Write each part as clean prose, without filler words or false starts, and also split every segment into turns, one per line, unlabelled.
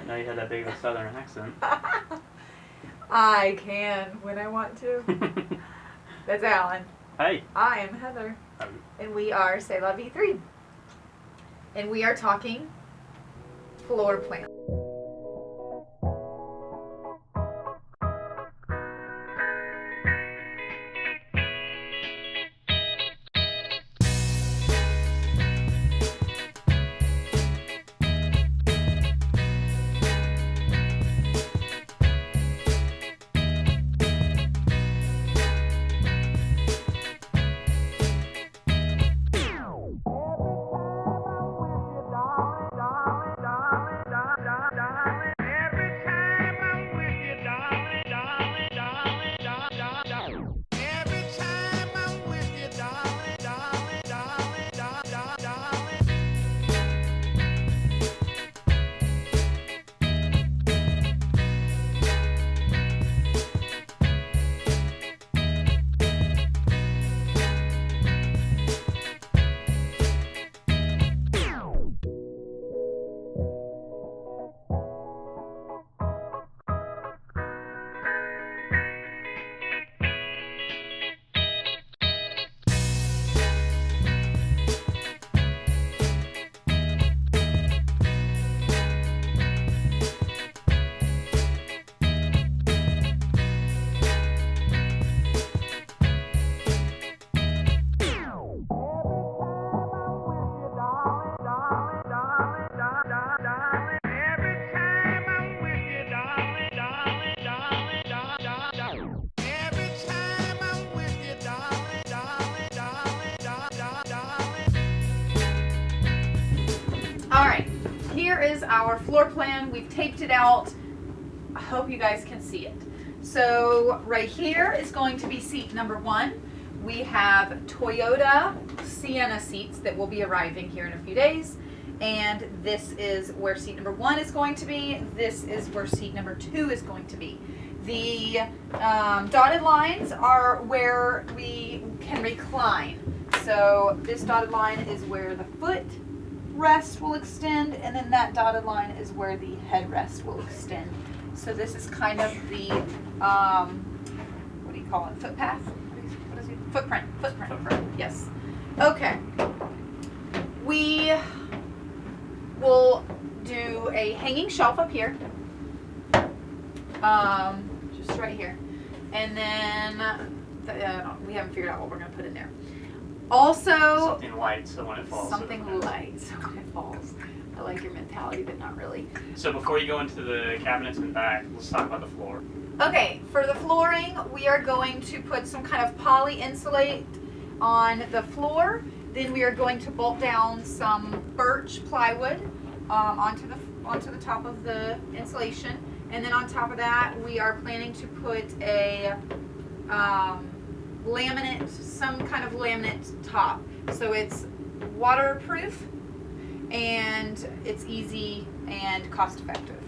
didn't know you had that big of a southern accent.
I can when I want to. That's Alan.
Hey.
I am Heather. And we are C'est La Vie 3. And we are talking floor plan. Alright, here is our floor plan. We've taped it out. I hope you guys can see it. So right here is going to be seat number 1. We have Toyota Sienna seats that will be arriving here in a few days. And this is where seat number 1 is going to be. This is where seat number 2 is going to be. The dotted lines are where we can recline. So this dotted line is where the foot rest will extend, and then that dotted line is where the headrest will extend. So this is kind of the, what do you call it, footpath? What is it? Footprint. Yes. Okay. We will do a hanging shelf up here. Just right here. And then, we haven't figured out what we're going to put in there. Also,
something light, so when it falls.
Something light, so when it falls. I like your mentality, but not really.
So before you go into the cabinets in the back, let's talk about the floor.
Okay, for the flooring, we are going to put some kind of poly insulate on the floor. Then we are going to bolt down some birch plywood onto the top of the insulation. And then on top of that, we are planning to put a laminate, some kind of laminate top. So it's waterproof and it's easy and cost effective.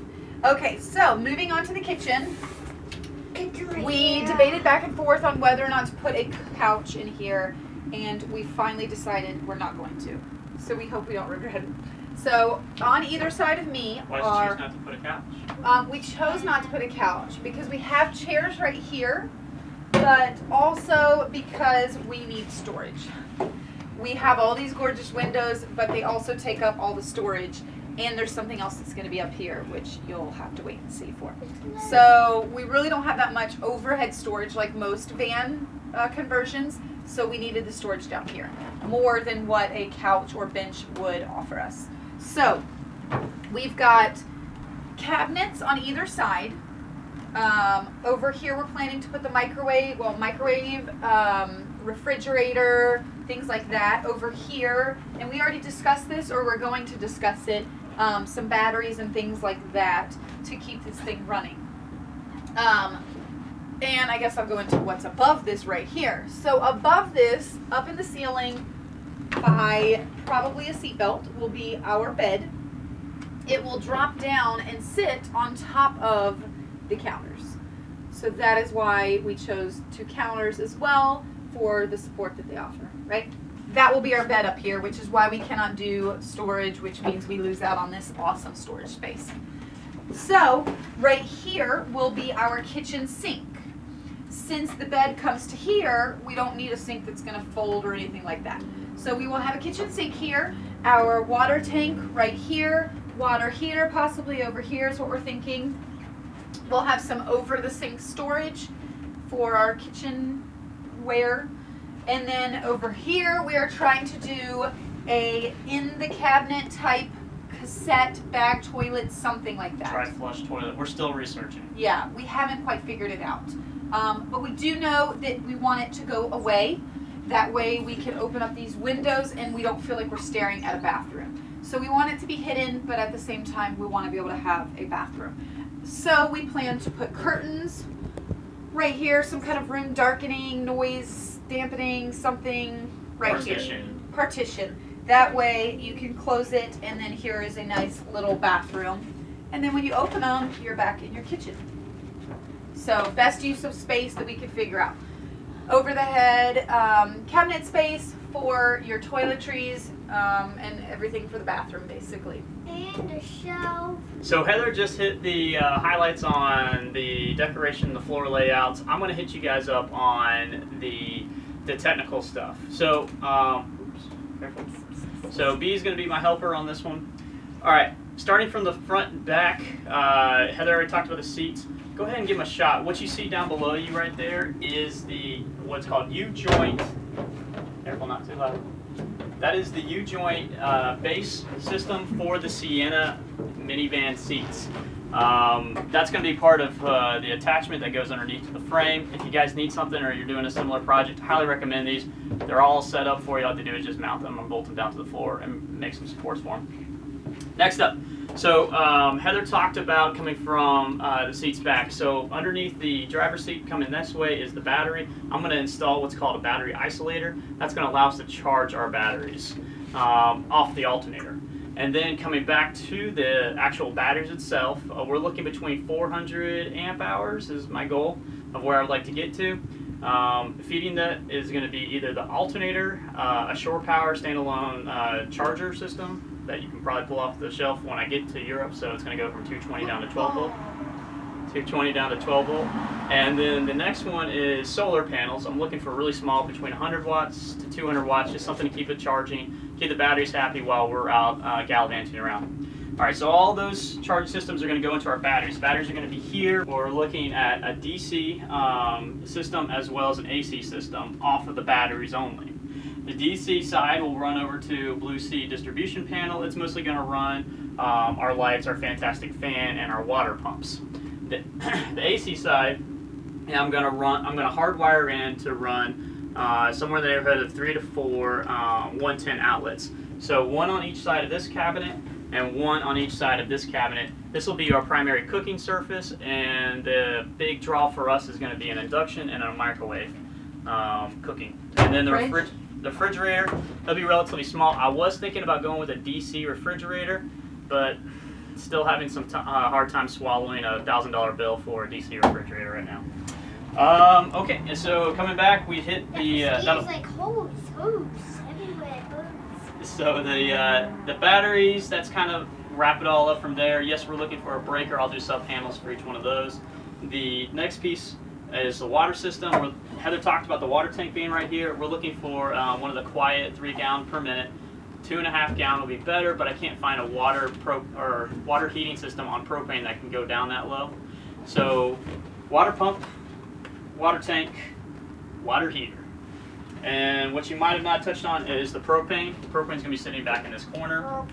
Okay, so moving on to the kitchen. We debated back and forth on whether or not to put a couch in here, and we finally decided we're not going to. So we hope we don't regret it. So on either side of me
Why did you choose not to put a couch?
We chose not to put a couch because we have chairs right here, but also because we need storage. We have all these gorgeous windows, but they also take up all the storage, and there's something else that's going to be up here, which you'll have to wait and see for. So we really don't have that much overhead storage like most van conversions, so we needed the storage down here, more than what a couch or bench would offer us. So we've got cabinets on either side. Over here we're planning to put the microwave, refrigerator, things like that over here. And we already discussed this, or we're going to discuss it, some batteries and things like that to keep this thing running. And I guess I'll go into what's above this right here. So above this, up in the ceiling by probably a seatbelt, will be our bed. It will drop down and sit on top of the counters. So that is why we chose 2 counters as well for the support that they offer, right? That will be our bed up here, which is why we cannot do storage, which means we lose out on this awesome storage space. So right here will be our kitchen sink. Since the bed comes to here, we don't need a sink that's going to fold or anything like that. So we will have a kitchen sink here, our water tank right here, water heater possibly over here is what we're thinking. We'll have some over the sink storage for our kitchenware. And then over here we are trying to do a in the cabinet type cassette bag toilet, something like that.
Tri-flush toilet. We're still researching.
Yeah, we haven't quite figured it out. But we do know that we want it to go away. That way we can open up these windows and we don't feel like we're staring at a bathroom. So we want it to be hidden, but at the same time we want to be able to have a bathroom. So we plan to put curtains right here, some kind of room darkening, noise dampening, something right here. Partition. That way you can close it, and then here is a nice little bathroom. And then when you open them, you're back in your kitchen. So best use of space that we could figure out. Over the head cabinet space for your toiletries and everything for the bathroom, basically.
And a shelf.
So Heather just hit the highlights on the decoration, the floor layouts. I'm going to hit you guys up on the technical stuff. So, oops, careful. So B is going to be my helper on this one. All right, starting from the front and back, Heather already talked about the seats. Go ahead and give them a shot. What you see down below you right there is the what's called U-joint. Careful, not too loud. That is the U-joint base system for the Sienna minivan seats. That's going to be part of the attachment that goes underneath the frame. If you guys need something or you're doing a similar project, highly recommend these. They're all set up for you. All you have to do is just mount them and bolt them down to the floor and make some supports for them. Next up, so Heather talked about coming from the seats back. So underneath the driver's seat coming this way is the battery. I'm going to install what's called a battery isolator. That's going to allow us to charge our batteries off the alternator. And then coming back to the actual batteries itself, we're looking between 400 amp hours is my goal of where I'd like to get to. Feeding that is going to be either the alternator, a shore power standalone charger system that you can probably pull off the shelf when I get to Europe. So it's going to go from 220 down to 12 volt. 220 down to 12 volt. And then the next one is solar panels. I'm looking for really small, between 100 watts to 200 watts, just something to keep it charging, keep the batteries happy while we're out gallivanting around. All right, so all those charge systems are going to go into our batteries. Batteries are going to be here. We're looking at a DC system as well as an AC system off of the batteries only. The DC side will run over to Blue Sea distribution panel. It's mostly going to run our lights, our fantastic fan, and our water pumps. The AC side, I'm going to hardwire in to run somewhere in the neighborhood of 3 to 4 110 outlets. So one on each side of this cabinet and one on each side of this cabinet. This will be our primary cooking surface, and the big draw for us is going to be an induction and a microwave cooking. And then the refrigerator, it'll be relatively small. I was thinking about going with a DC refrigerator, but still having some hard time swallowing a $1,000 bill for a DC refrigerator right now. Okay, and so coming back, we hit the
like hose everywhere.
So the batteries, that's kind of wrap it all up from there. Yes, we're looking for a breaker. I'll do sub panels for each one of those. The next piece is the water system. Heather talked about the water tank being right here. We're looking for one of the quiet 3 gallon per minute. 2.5 gallon will be better, but I can't find a water heating system on propane that can go down that low. So water pump, water tank, water heater. And what you might have not touched on is the propane. The propane's going to be sitting back in this corner.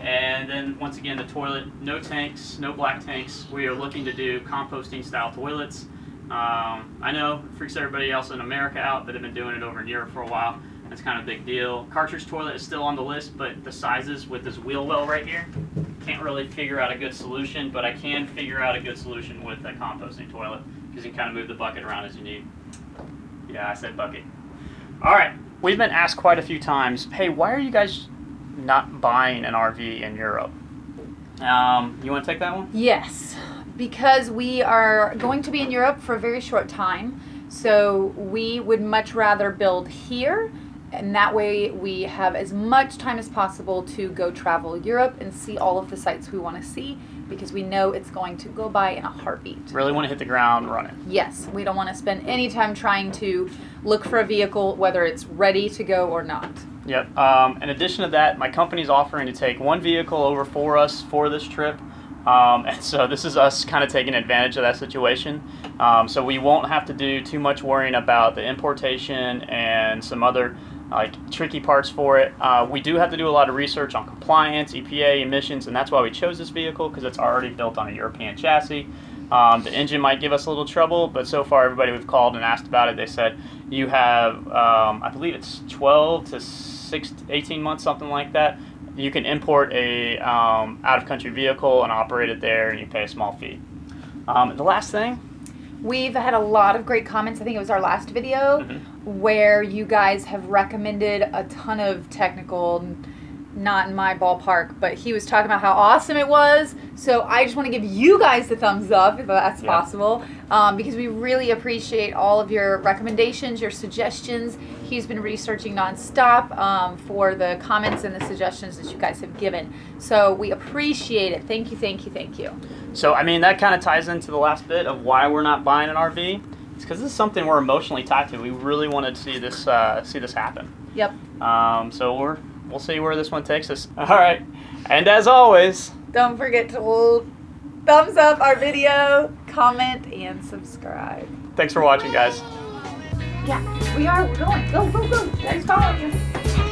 And then once again, the toilet, no tanks, no black tanks. We are looking to do composting style toilets. I know it freaks everybody else in America out that have been doing it over in Europe for a while. That's kind of a big deal. Cartridge toilet is still on the list, but the sizes with this wheel well right here, can't really figure out a good solution, but I can figure out a good solution with a composting toilet because you can kind of move the bucket around as you need. Yeah, I said bucket. All right, we've been asked quite a few times, hey, why are you guys not buying an RV in Europe? You want to take that one?
Yes, because we are going to be in Europe for a very short time, so we would much rather build here, and that way we have as much time as possible to go travel Europe and see all of the sites we want to see because we know it's going to go by in a heartbeat.
Really want to hit the ground running.
Yes, we don't want to spend any time trying to look for a vehicle, whether it's ready to go or not.
Yep. In addition to that, my company's offering to take one vehicle over for us for this trip. And so this is us kind of taking advantage of that situation. So we won't have to do too much worrying about the importation and some other tricky parts for it. We do have to do a lot of research on compliance, EPA, emissions, and that's why we chose this vehicle, because it's already built on a European chassis. The engine might give us a little trouble, but so far everybody we've called and asked about it, they said you have, I believe it's 12 to 18 months, something like that. You can import a out-of-country vehicle and operate it there, and you pay a small fee. The last thing,
we've had a lot of great comments. I think it was our last video where you guys have recommended a ton of technical, not in my ballpark, but he was talking about how awesome it was. So I just want to give you guys the thumbs up, if that's possible, because we really appreciate all of your recommendations, your suggestions. He's been researching nonstop for the comments and the suggestions that you guys have given. So we appreciate it. Thank you, thank you, thank you.
So, I mean, that kind of ties into the last bit of why we're not buying an RV. It's because this is something we're emotionally tied to. We really wanted to see this happen.
Yep.
So we'll see where this one takes us. All right. And as always,
don't forget to thumbs up our video, comment, and subscribe.
Thanks for watching, guys.
Yeah, we are. We're going. Go, go, go. Guys, follow you.